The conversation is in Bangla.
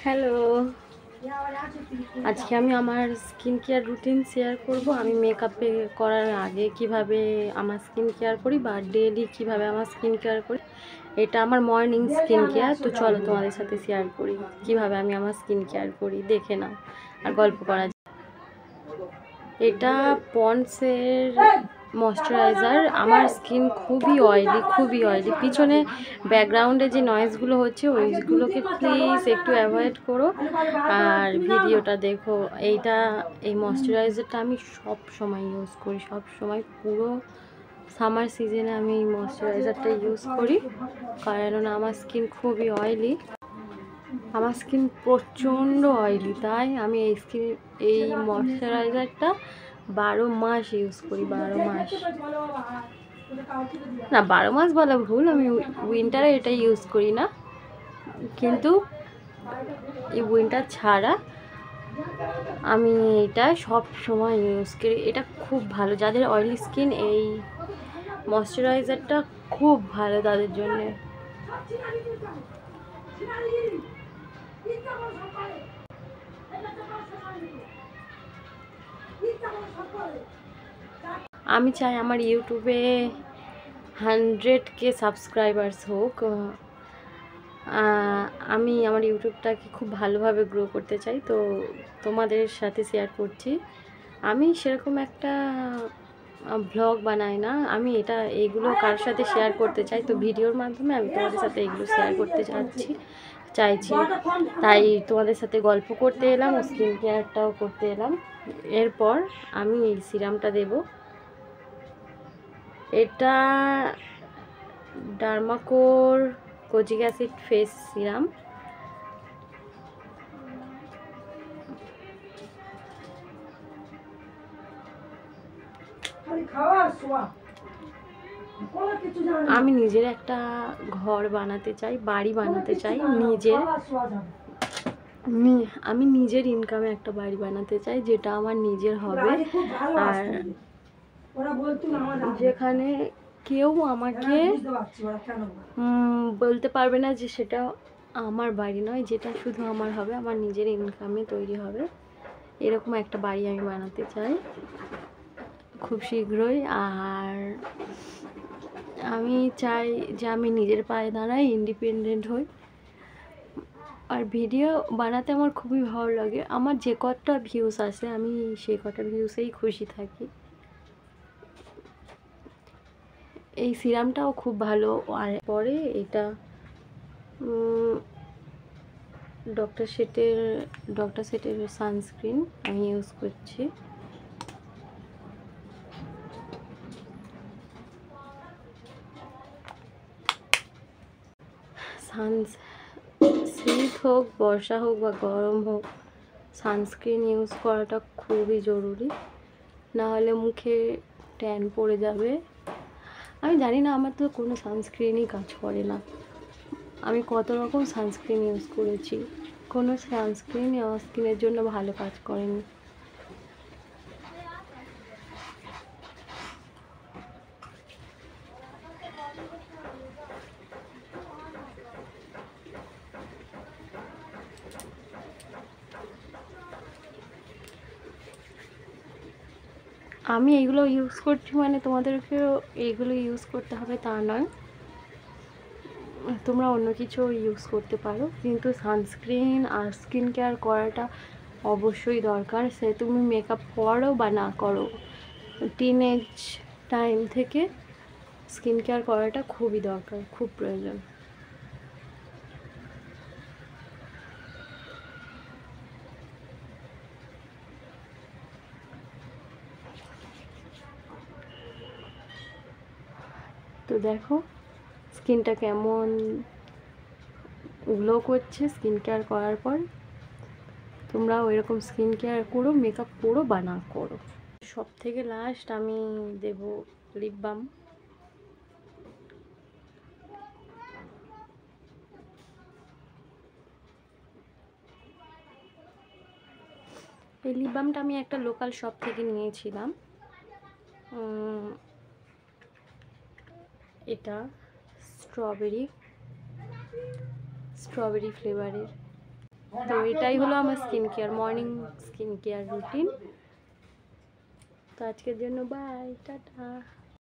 হ্যালো, আজকে আমি আমার স্কিন কেয়ার রুটিন শেয়ার করব। আমি মেকআপে করার আগে কিভাবে আমার স্কিন কেয়ার করি বা ডেলি কিভাবে আমার স্কিন কেয়ার করি। এটা আমার মর্নিং স্কিন কেয়ার। তো চলো তোমাদের সাথে শেয়ার করি কিভাবে আমি আমার স্কিন কেয়ার করি, দেখে নাও আর গল্প করা যায়। এটা পন্ডসের ময়শ্চারাইজার। আমার স্কিন খুবই অয়েলি। পিছনে ব্যাকগ্রাউন্ডে যে নয়েজগুলো হচ্ছে ওইগুলোকে প্লিজ একটু অ্যাভয়েড করো আর ভিডিওটা দেখো। এই ময়শ্চারাইজারটা আমি সব সময় ইউজ করি, সব সময়। পুরো সামার সিজনে আমি এই ময়শ্চারাইজারটা ইউজ করি, কারণ আমার স্কিন খুবই অয়েলি। আমার স্কিন প্রচণ্ড অয়েলি, তাই আমি এই ময়শ্চারাইজারটা 12 মাস ইউজ করি। 12 মাস না, 12 মাস বলা ভুল, আমি উইন্টারে এটা ইউজ করি না, কিন্তু এই উইন্টার ছাড়া আমি এটা সব সময় ইউজ করি। এটা খুব ভালো, যাদের অয়েলি স্কিন এই ময়শ্চারাইজারটা খুব ভালো তাদের জন্যে। আমি চাই আমার ইউটিউবে 100K সাবস্ক্রাইবার্স হোক। আমি আমার ইউটিউবটাকে খুব ভালোভাবে গ্রো করতে চাই, তো তোমাদের সাথে শেয়ার করছি। আমি সেরকম একটা ব্লগ বানাই না, আমি এইগুলো কার সাথে শেয়ার করতে চাই, তো ভিডিওর মাধ্যমে আমি তোমাদের সাথে এগুলো শেয়ার করতে চাইছি। তাই তোমাদের সাথে গল্প করতে এলাম, স্কিন কেয়ারটাও করতে এলাম। এরপর আমি এই সিরামটা দেব। এটা ডার্মাকোর কোজিক অ্যাসিড ফেস সিরাম। আমি নিজের একটা ঘর বানাতে চাই, বাড়ি বানাতে চাই আমি নিজের ইনকামে একটা বাড়ি বানাতে চাই, যেটা আমার নিজের হবে, আর যেখানে কেউ আমাকে বলতে পারবে না যে সেটা আমার বাড়ি নয়, যেটা শুধু আমার হবে, আমার নিজের ইনকামে তৈরি হবে। এরকম একটা বাড়ি আমি বানাতে চাই খুব শীঘ্রই। আর আমি চাই যে আমি নিজের পায়ে দাঁড়াই, ইন্ডিপেন্ডেন্ট হই। আর ভিডিও বানাতে আমার খুবই ভালো লাগে। আমার যে কটা ভিউস আসে আমি সেই কটা ভিউসেই খুশি থাকি। এই সিরামটাও খুব ভালো। আর পরে এটা ডক্টর সেটের সানস্ক্রিন আমি ইউজ করছি। শীত হোক, বর্ষা হোক বা গরম হোক, সানস্ক্রিন ইউজ করাটা খুবই জরুরি, না হলে মুখে ট্যান পড়ে যাবে। আমি জানি না, আমার তো কোনো সানস্ক্রিনই কাজ করে না। আমি কত রকম সানস্ক্রিন ইউজ করেছি, কোনো সানস্ক্রিনই আমার স্কিনের জন্য ভালো কাজ করেনি। আমি এইগুলো ইউজ করছি মানে তোমাদেরকেও এইগুলো ইউজ করতে হবে তা নয়, তোমরা অন্য কিছু ইউজ করতে পারো, কিন্তু সানস্ক্রিন আর স্কিন কেয়ার করাটা অবশ্যই দরকার। সে তুমি মেকআপ করো বা না করো, টিনেজ টাইম থেকে স্কিন কেয়ার করাটা খুবই দরকার, খুব প্রয়োজন। তো দেখো স্কিনটা কেমন গ্লো করছে স্কিন কেয়ার করার পর। তোমরাও এরকম স্কিন কেয়ার করো, মেকআপ করো বা না করো। সব থেকে লাস্ট আমি দেব লিপ বাম। এই লিপ বামটা আমি একটা লোকাল শপ থেকে নিয়েছিলাম। এটা স্ট্রবেরি ফ্লেভারের। তো এটাই হলো আমার skin care, morning skin care routine. তো আজকের জন্য বাই, টাটা।